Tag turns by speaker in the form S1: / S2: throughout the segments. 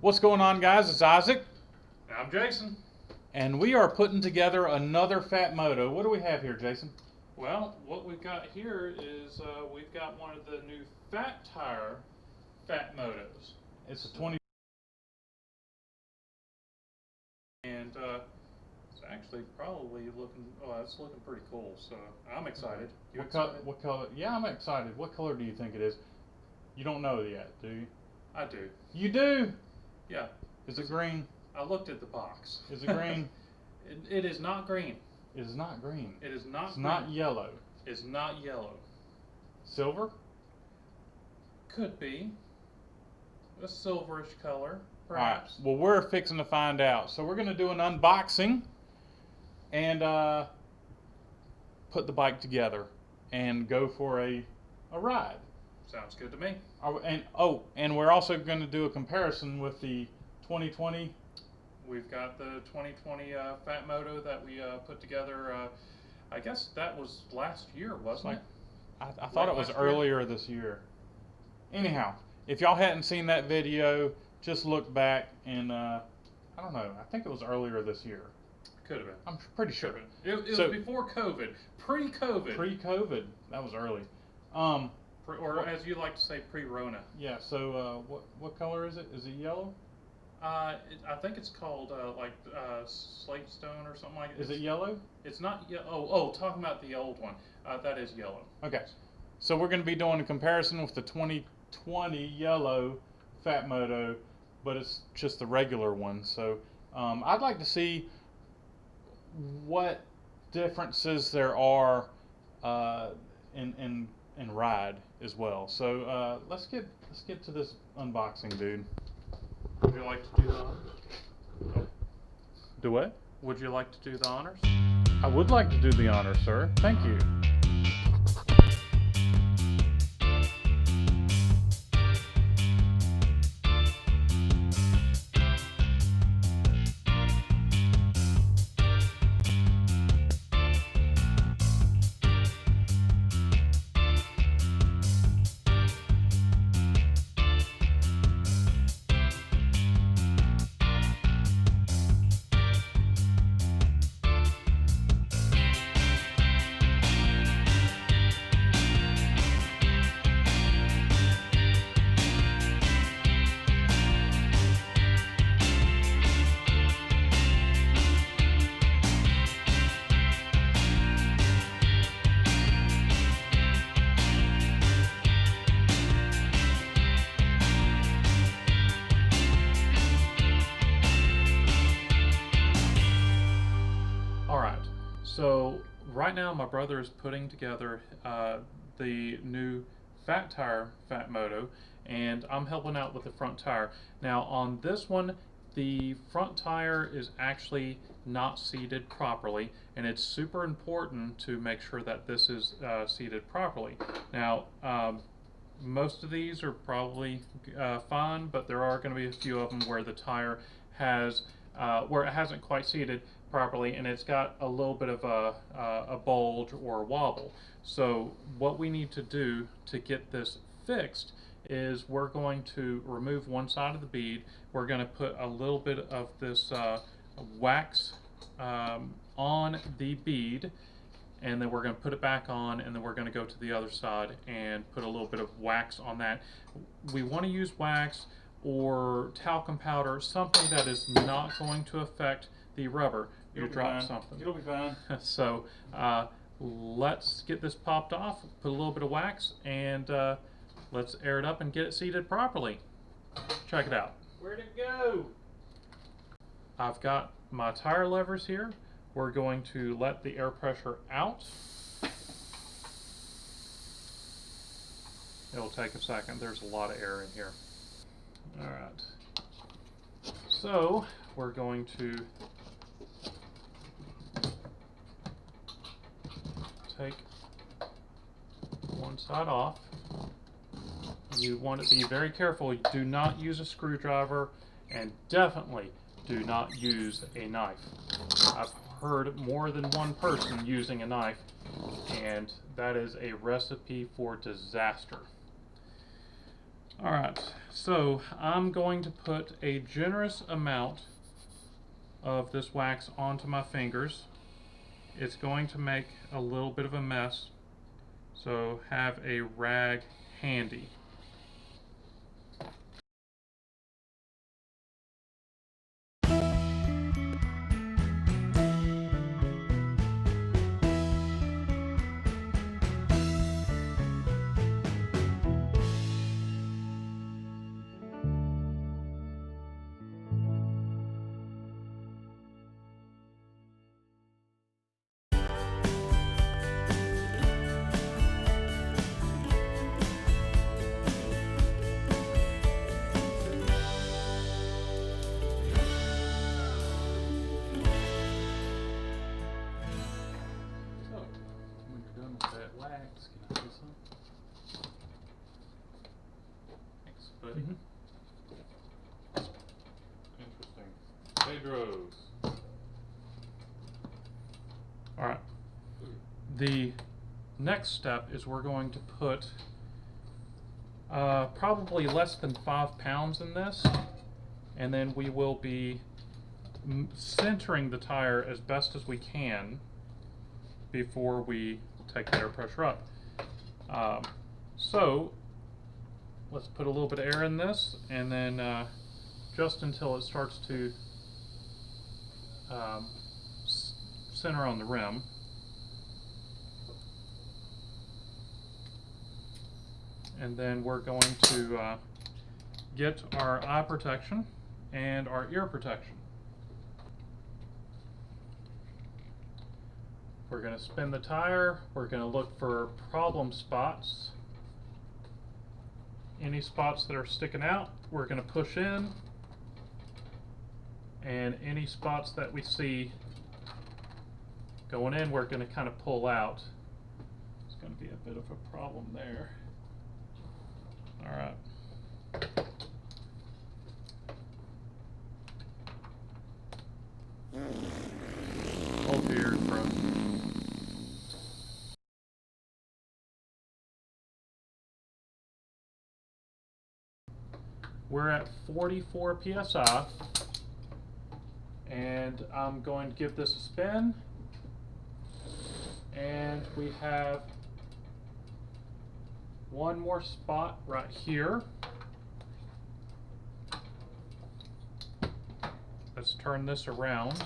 S1: What's going on, guys? It's Isaac,
S2: I'm Jason.
S1: and we are putting together another PHATMOTO. What do we have here, Jason?
S2: Well, what we've got here is we've got one of the new Fat Tire PHATMOTOs.
S1: It's a 20.
S2: And it's actually probably looking, it's looking pretty cool, so I'm excited. You excited?
S1: What color? Yeah, I'm excited. What color do you think it is? You don't know yet, do you?
S2: I do.
S1: You do?
S2: Yeah.
S1: Is it green?
S2: I looked at the box.
S1: Is it green?
S2: It is not green.
S1: It is not green.
S2: It is not
S1: It's
S2: green.
S1: not yellow.
S2: It's not yellow.
S1: Silver?
S2: Could be. A silverish color,
S1: All right.
S2: perhaps.
S1: Well, we're fixing to find out. So we're going to do an unboxing and put the bike together and go for a ride.
S2: Sounds good to me.
S1: And we're also going to do a comparison with the 2020.
S2: We've got the 2020 PHATMOTO that we put together. I guess that was last year, wasn't it?
S1: I thought it was earlier this year. Anyhow, if y'all hadn't seen that video, just look back and I don't know. I think it was earlier this year.
S2: Could have been.
S1: I'm pretty sure.
S2: It was before COVID. Pre-COVID.
S1: Pre-COVID. That was early.
S2: Or as you like to say, pre-Rona.
S1: Yeah. So what color is it? Is it yellow?
S2: I think it's called slate stone or something like that.
S1: Is it yellow?
S2: It's not yellow. Oh, talking about the old one. That is yellow.
S1: Okay. So we're going to be doing a comparison with the 2020 yellow PHATMOTO, but it's just the regular one. So I'd like to see what differences there are in ride as well. So let's get to this unboxing, dude.
S2: Would you like to do the honors?
S1: Do what?
S2: Would you like to do the honors?
S1: I would like to do the honors, sir. Thank you.
S2: So right now my brother is putting together the new Fat Tire PHATMOTO, and I'm helping out with the front tire. Now on this one, the front tire is actually not seated properly, and it's super important to make sure that this is seated properly. Now most of these are probably fine, but there are going to be a few of them where the tire has where it hasn't quite seated properly, and it's got a little bit of a bulge or a wobble. So what we need to do to get this fixed is we're going to remove one side of the bead. We're going to put a little bit of this wax on the bead, and then we're going to put it back on, and then we're going to go to the other side and put a little bit of wax on that. We want to use wax or talcum powder, something that is not going to affect the rubber. You dropped something.
S1: It'll be fine.
S2: So let's get this popped off, put a little bit of wax, and let's air it up and get it seated properly. Check it out.
S1: Where'd it go?
S2: I've got my tire levers here. We're going to let the air pressure out. It'll take a second. There's a lot of air in here. All right. So we're going to take one side off. You want to be very careful. You do not use a screwdriver, and definitely do not use a knife. I've heard more than one person using a knife, and that is a recipe for disaster. Alright, so I'm going to put a generous amount of this wax onto my fingers. It's going to make a little bit of a mess, so have a rag handy.
S1: Wax. Can I see some?
S2: Thanks, buddy.
S1: Interesting. Pedro's.
S2: Alright. The next step is we're going to put probably less than 5 pounds in this, and then we will be centering the tire as best as we can before we take the air pressure up. So let's put a little bit of air in this, and then just until it starts to center on the rim. And then we're going to get our eye protection and our ear protection. We're going to spin the tire. We're going to look for problem spots. Any spots that are sticking out, we're going to push in. And any spots that we see going in, we're going to kind of pull out. It's going to be a bit of a problem there. All right. Hold your ears, bro. We're at 44 psi, and I'm going to give this a spin. And we have one more spot right here. Let's turn this around.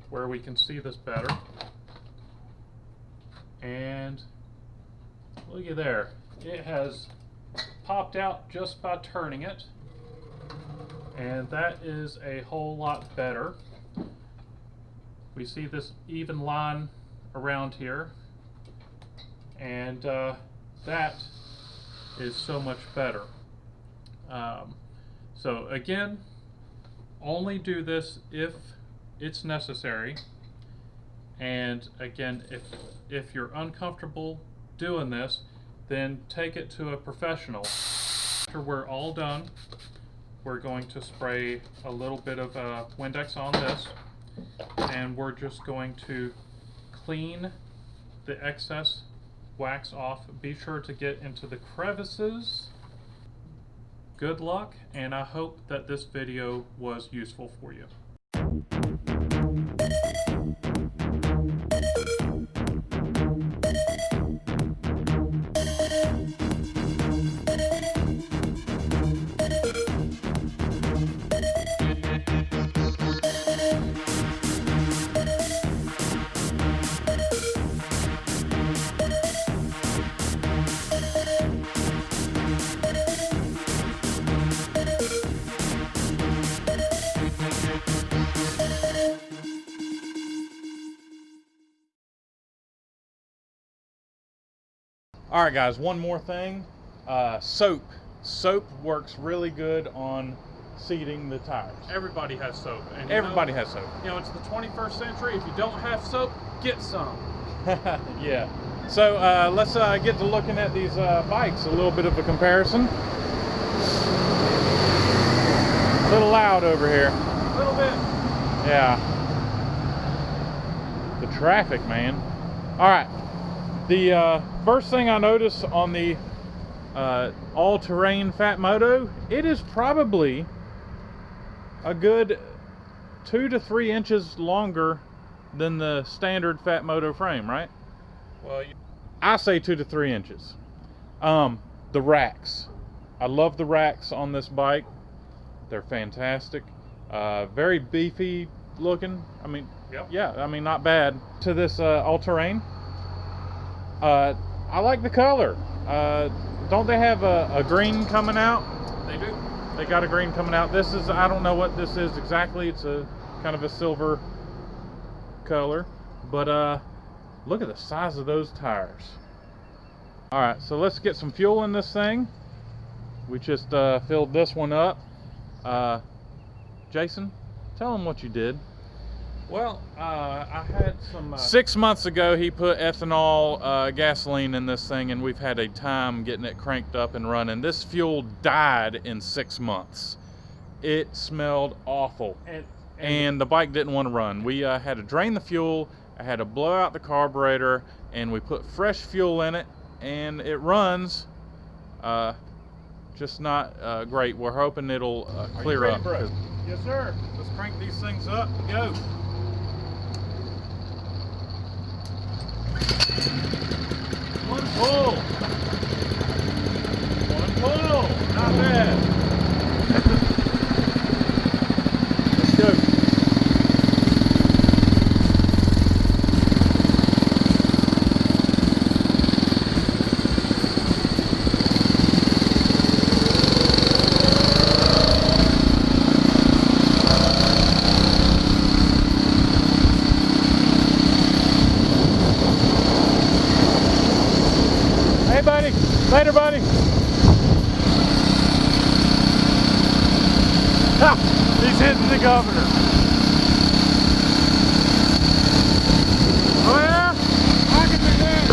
S2: Where we can see this better. And look at there. It has popped out just by turning it. And that is a whole lot better. We see this even line around here, and that is so much better. So again, only do this if it's necessary, and again, if you're uncomfortable doing this, then take it to a professional. After we're all done, we're going to spray a little bit of Windex on this, and we're just going to clean the excess wax off. Be sure to get into the crevices. Good luck, and I hope that this video was useful for you.
S1: All right, guys, one more thing. Soap. Soap works really good on seating the tires.
S2: Everybody has soap. And
S1: Everybody has soap.
S2: You know, it's the 21st century. If you don't have soap, get some.
S1: Yeah. So let's get to looking at these bikes. A little bit of a comparison. A little loud over here.
S2: A little bit.
S1: Yeah. The traffic, man. All right. The first thing I noticed on the all-terrain PHATMOTO, it is probably a good 2 to 3 inches longer than the standard PHATMOTO frame, right?
S2: Well,
S1: I say 2 to 3 inches. The racks. I love the racks on this bike. They're fantastic. Very beefy looking. I mean,
S2: yep.
S1: yeah, I mean, not bad. To this all-terrain, I like the color. Don't they have a green coming out?
S2: They do.
S1: They got a green coming out. This is, I don't know what this is exactly. It's a kind of a silver color. But look at the size of those tires. All right, so let's get some fuel in this thing. We just filled this one up. Jason, tell them what you did.
S2: Well, I had some...
S1: 6 months ago, he put ethanol gasoline in this thing, and we've had a time getting it cranked up and running. This fuel died in 6 months. It smelled awful, and the bike didn't want to run. We had to drain the fuel, I had to blow out the carburetor, and we put fresh fuel in it, and it runs. Just not great. We're hoping it'll clear up.
S2: Bro?
S1: Yes, sir. Let's crank these things up and go. One pull. One pull. Not bad. Let's go. Hey, buddy. Later, buddy. Ha! He's hitting the governor. Oh, yeah? I can do that.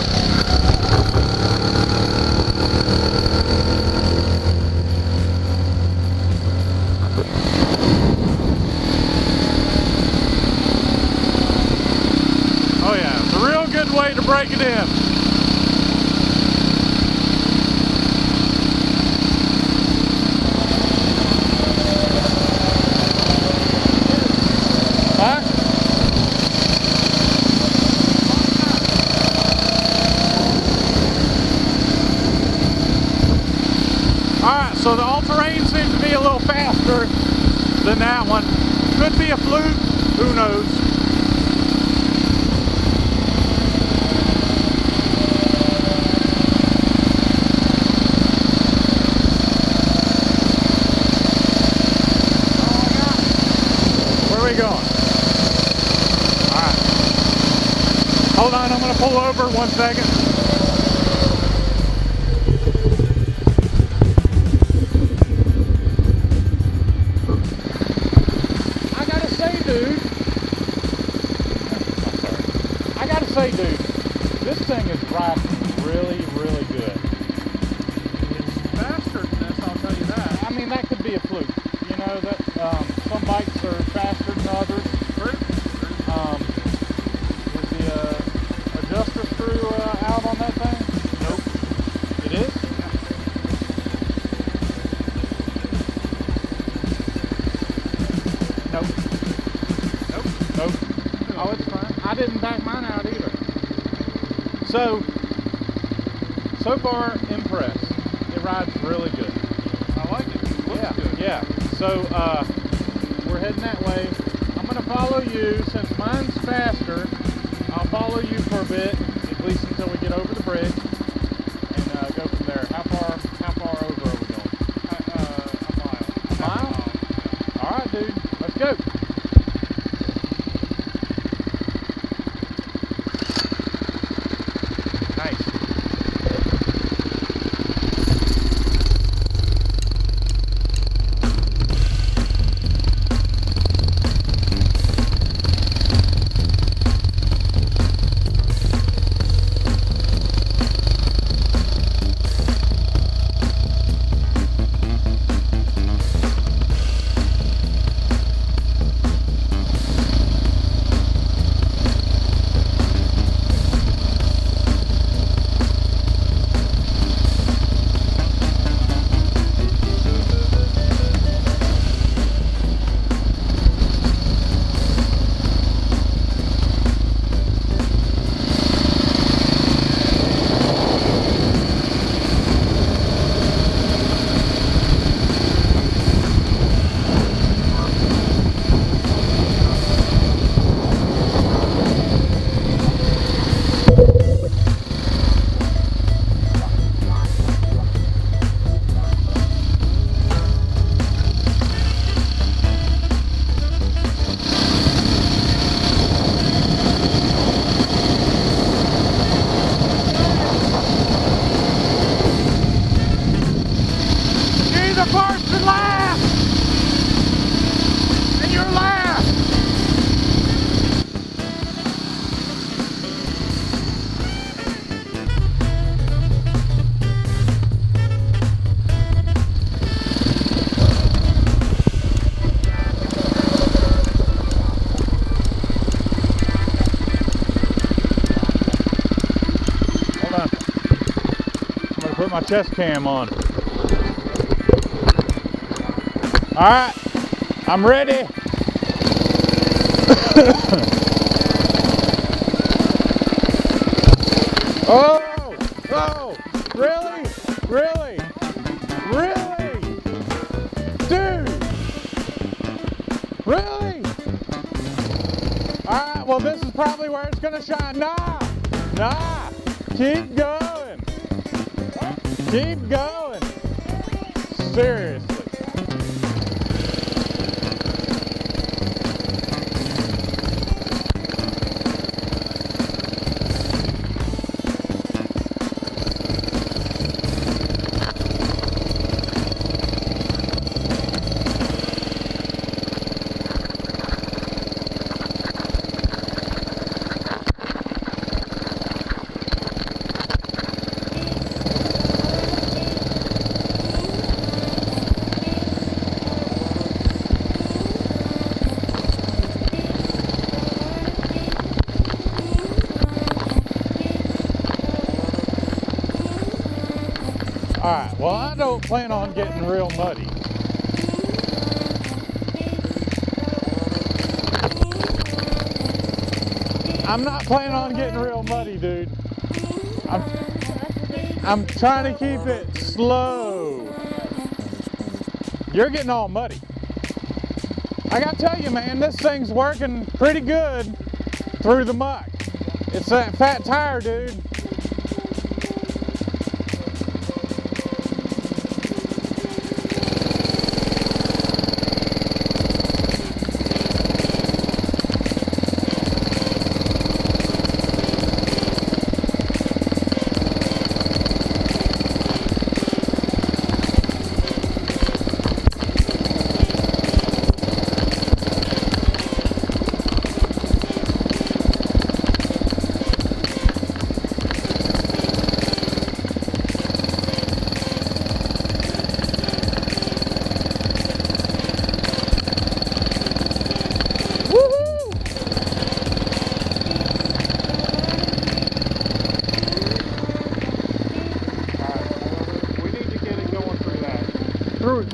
S1: Oh, yeah. It's a real good way to break it in. Alright, so the all-terrain seems to be a little faster than that one. Could be a fluke, who knows. Where are we going? Alright. Hold on, I'm going to pull over 1 second. Say, dude, this thing is riding really, really good.
S2: It's faster than this, I'll tell you that.
S1: I mean, that could be a fluke. You know, that some bikes are faster than others.
S2: True.
S1: Is the adjuster screw out on that thing?
S2: Nope.
S1: It is? Nope. Nope. Oh, it's fine. I didn't back mine out either. So far, impressed. It rides really good.
S2: I like it. It looks good.
S1: Yeah. So, we're heading that way. I'm going to follow you. Since mine's faster, I'll follow you for a bit, at least until we get over the bridge, and go from there. How far over are we going?
S2: A mile.
S1: A mile? All right, dude. Let's go. Put my chest cam on. All right, I'm ready. Oh, oh, really? Really? Really? Dude! Really? Alright, well this is probably where it's gonna shine. Nah! Nah! Keep going! Keep going! Seriously. Alright, well I don't plan on getting real muddy. I'm not planning on getting real muddy, dude. I'm trying to keep it slow. You're getting all muddy. I gotta tell you, man, this thing's working pretty good through the muck. It's that fat tire, dude.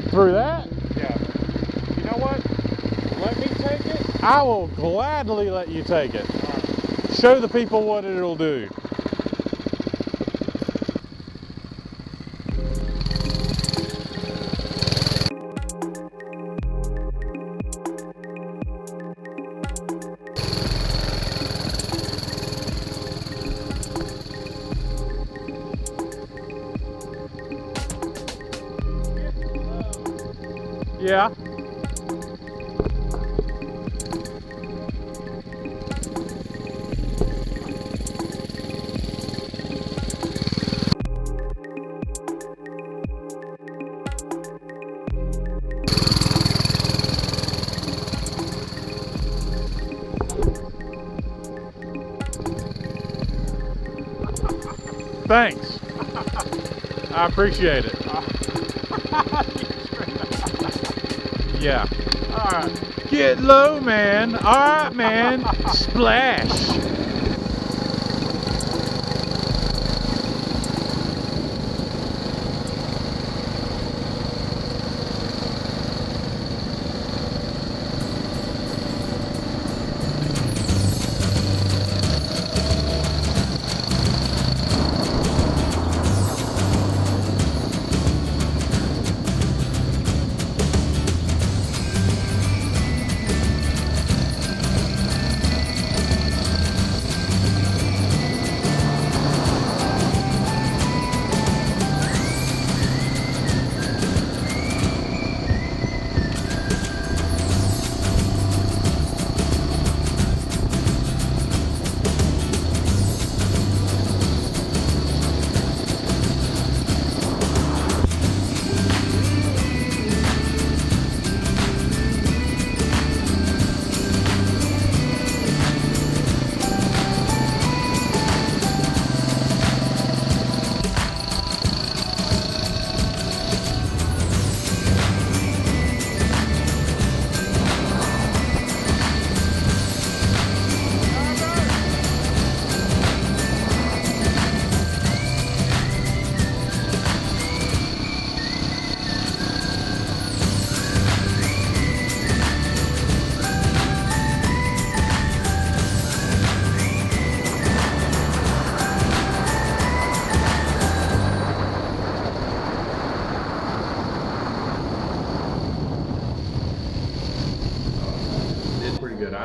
S1: Through that?
S2: Yeah. You know what? Let me take it.
S1: I will gladly let you take it.
S2: Right.
S1: Show the people what it'll do. Yeah. Thanks. I appreciate it. Yeah. All right. Get low, man. All right, man. Splash.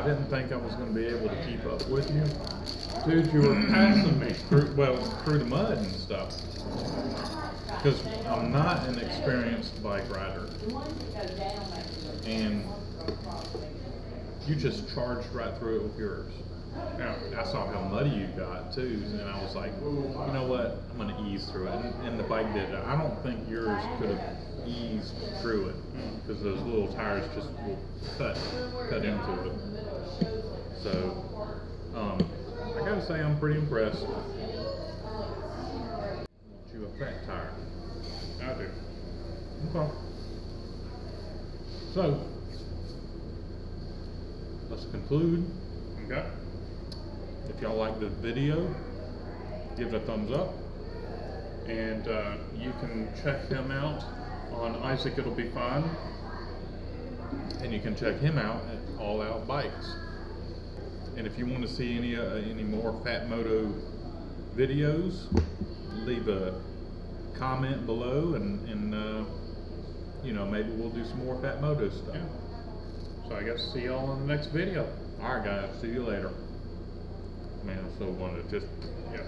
S1: didn't think I was going to be able to keep up with you. Dude, you were passing me through the mud and stuff. Because I'm not an experienced bike rider. And you just charged right through it with yours. Now, I saw how muddy you got too, and I was like, you know what, I'm going to ease through it. And the bike did it. I don't think yours could have eased through it, because those little tires just will cut into it. So, I gotta say I'm pretty impressed. You a fat tire.
S2: I do.
S1: Okay. So, let's conclude.
S2: Okay.
S1: If y'all like the video, give it a thumbs up.
S2: And you can check him out on Isaac It'll Be Fine.
S1: And you can check him out at All Out Bikes. And if you want to see any more PHATMOTO videos, leave a comment below, and you know, maybe we'll do some more PHATMOTO stuff.
S2: Yeah. So I guess see y'all in the next video.
S1: All right, guys. See you later. Man, I so wanted to just, yeah.